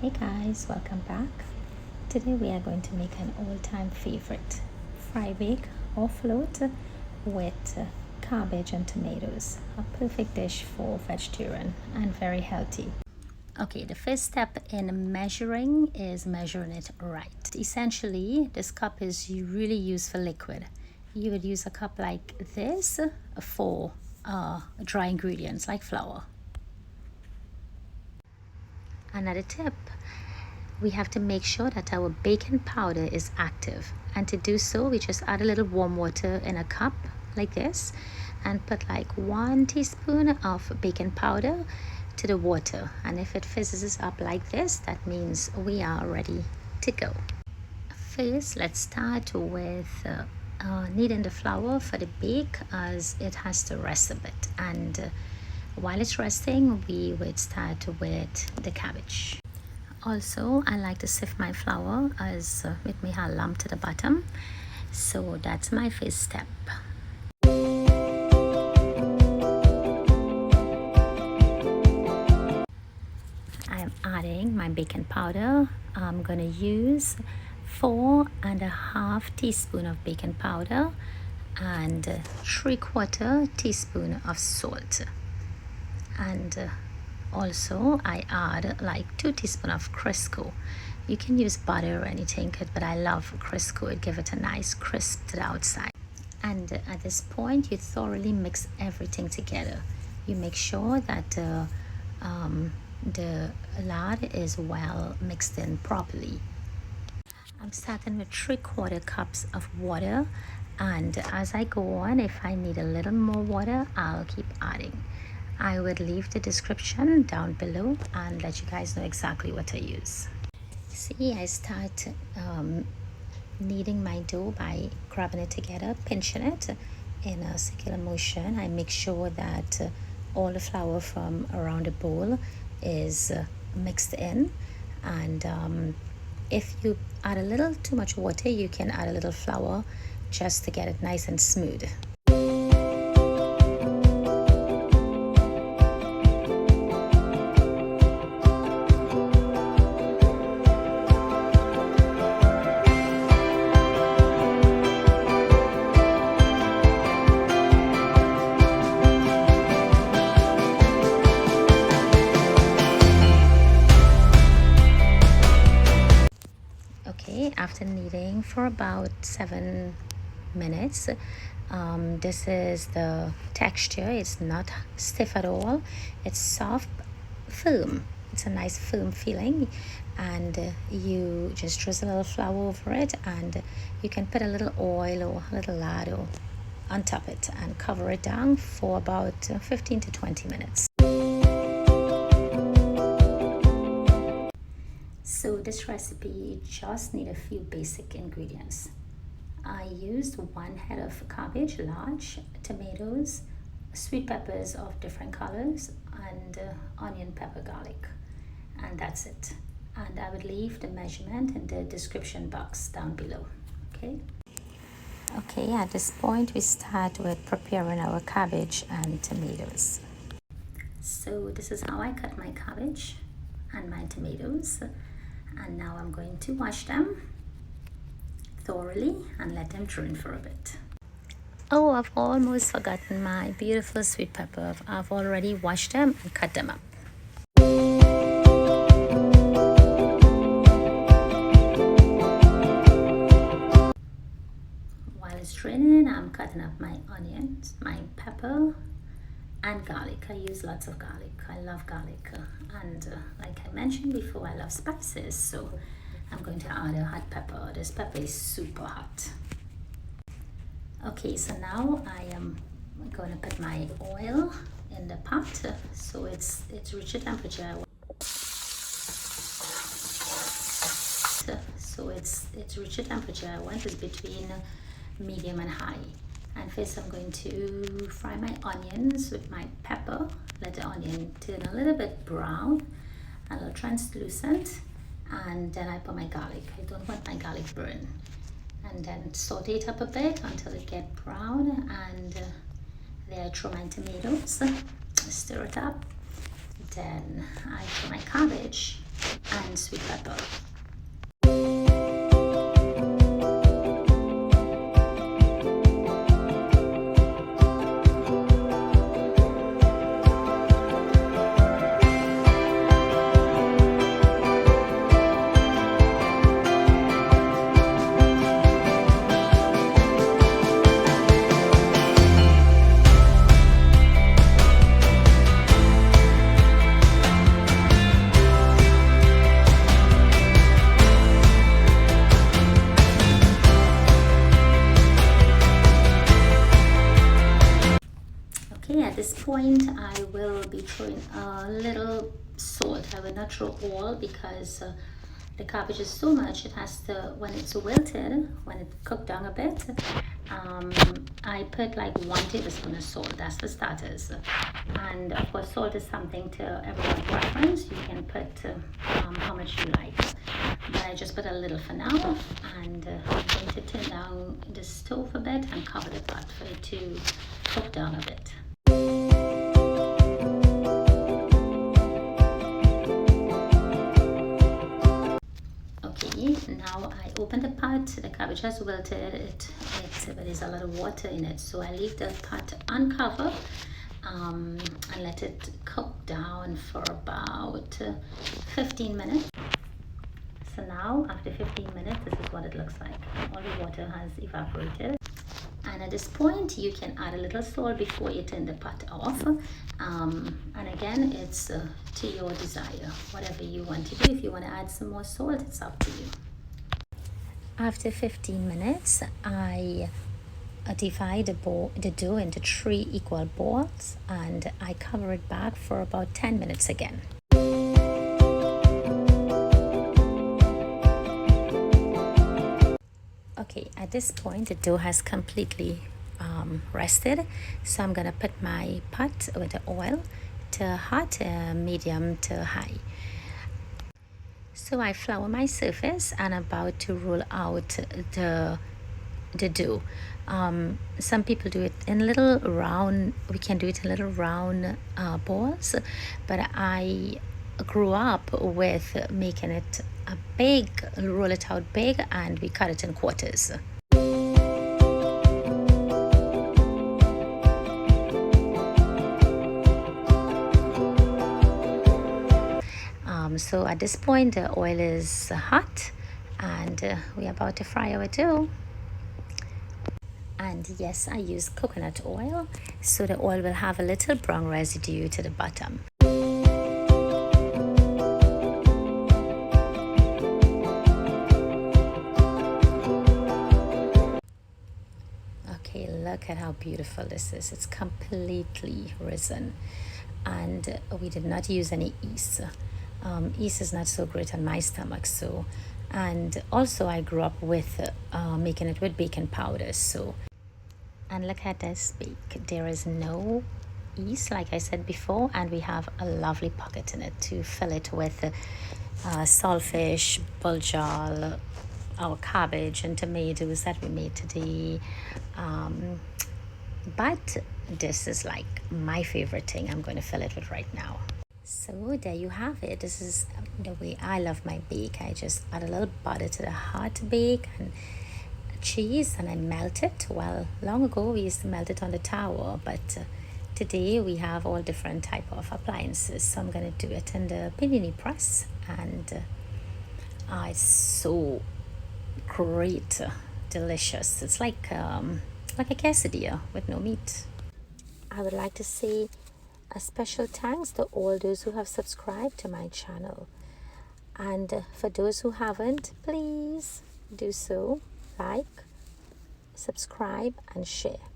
Hey guys, welcome back. Today we are going to make an all-time favorite fry bake or float with cabbage and tomatoes. A perfect dish for vegetarian and very healthy. Okay, the first step in measuring is measuring it right. Essentially, this cup is really used for liquid. You would use a cup like this for dry ingredients like flour. Another tip, we have to make sure that our baking powder is active, and to do so we just add a little warm water in a cup like this and put like 1 teaspoon of baking powder to the water, and if it fizzes up like this, that means we are ready to go. First, let's start with kneading the flour for the bake, as it has to rest a bit, and while it's resting we would start with the cabbage. Also, I like to sift my flour as it may have a lump to the bottom, so that's my first step. I'm adding my baking powder. I'm going to use 4.5 teaspoons of baking powder and 3/4 teaspoon of salt, and also I add like 2 teaspoons of Crisco. You can use butter or anything, but I love Crisco. It gives it a nice crisp to the outside. And at this point you thoroughly mix everything together. You make sure that the lard is well mixed in properly. I'm starting with 3/4 cups of water, and as I go on, if I need a little more water, I'll keep adding. I would leave the description down below and let you guys know exactly what I use. See, I start kneading my dough by grabbing it together, pinching it in a circular motion. I make sure that all the flour from around the bowl is mixed in, and if you add a little too much water, you can add a little flour just to get it nice and smooth. After kneading for about 7 minutes, this is the texture. It's not stiff at all. It's soft, firm. It's a nice firm feeling, and you just drizzle a little flour over it, and you can put a little oil or a little lard on top of it and cover it down for about 15 to 20 minutes. So this recipe just need a few basic ingredients. I used 1 head of cabbage, large, tomatoes, sweet peppers of different colors, and onion, pepper, garlic, and that's it. And I would leave the measurement in the description box down below. Okay, at this point we start with preparing our cabbage and tomatoes. So this is how I cut my cabbage and my tomatoes. And now I'm going to wash them thoroughly and let them drain for a bit. Oh, I've almost forgotten my beautiful sweet pepper. I've already washed them and cut them up. While it's draining, I'm cutting up my onions, my pepper, and garlic. I use lots of garlic. I love garlic, and like I mentioned before, I love spices, so I'm going to add a hot pepper. This pepper is super hot. Okay, so now I am going to put my oil in the pot, so it's reached temperature. So it's reached temperature. I want it between medium and high. And first I'm going to fry my onions with my pepper. Let the onion turn a little bit brown, a little translucent, and then I put my garlic. I don't want my garlic burn. And then saute it up a bit until it gets brown, and then I throw my tomatoes, stir it up. Then I throw my cabbage, and and sweet pepper. Okay, at this point I will be throwing a little salt. I will not throw all because the cabbage is so much, it has to, when it's wilted, when it cooked down a bit, I put like 1 tablespoon of salt. That's for starters. And of course salt is something to everyone's preference. You can put how much you like. But I just put a little for now, and I'm going to turn down the stove a bit and cover the pot for it to cook down a bit. Okay, now I open the pot. The cabbage has wilted. There's a lot of water in it, so I leave the pot uncovered and let it cook down for about 15 minutes. So now, after 15 minutes, this is what it looks like. All the water has evaporated. And at this point, you can add a little salt before you turn the pot off. And again, it's to your desire, whatever you want to do. If you want to add some more salt, it's up to you. After 15 minutes, I divide the dough into 3 equal balls, and I cover it back for about 10 minutes again. Okay, at this point the dough has completely rested, so I'm gonna put my pot with the oil to hot, medium to high. So I flour my surface and about to roll out the dough. Some people do it in little round, we can do it in little round balls, but I grew up with making it a big, roll it out big, and we cut it in quarters. So at this point the oil is hot, and we're about to fry our dough. And yes, I use coconut oil, so the oil will have a little brown residue to the bottom. Okay, look at how beautiful this is. It's completely risen, and we did not use any yeast. Yeast is not so great on my stomach, so, and also I grew up with making it with baking powder. So, and look at this bake. There is no yeast, like I said before, and we have a lovely pocket in it to fill it with saltfish, bulgur, our cabbage and tomatoes that we made today. But this is like my favorite thing I'm going to fill it with right now. So there you have it. This is the way I love my bake. I just add a little butter to the hot bake and cheese, and I melt it. Well, long ago we used to melt it on the tower, but today we have all different type of appliances, so I'm going to do it in the panini press, and it's so great, delicious. It's like a quesadilla with no meat. I would like to say a special thanks to all those who have subscribed to my channel, and for those who haven't, please do so, like, subscribe and share.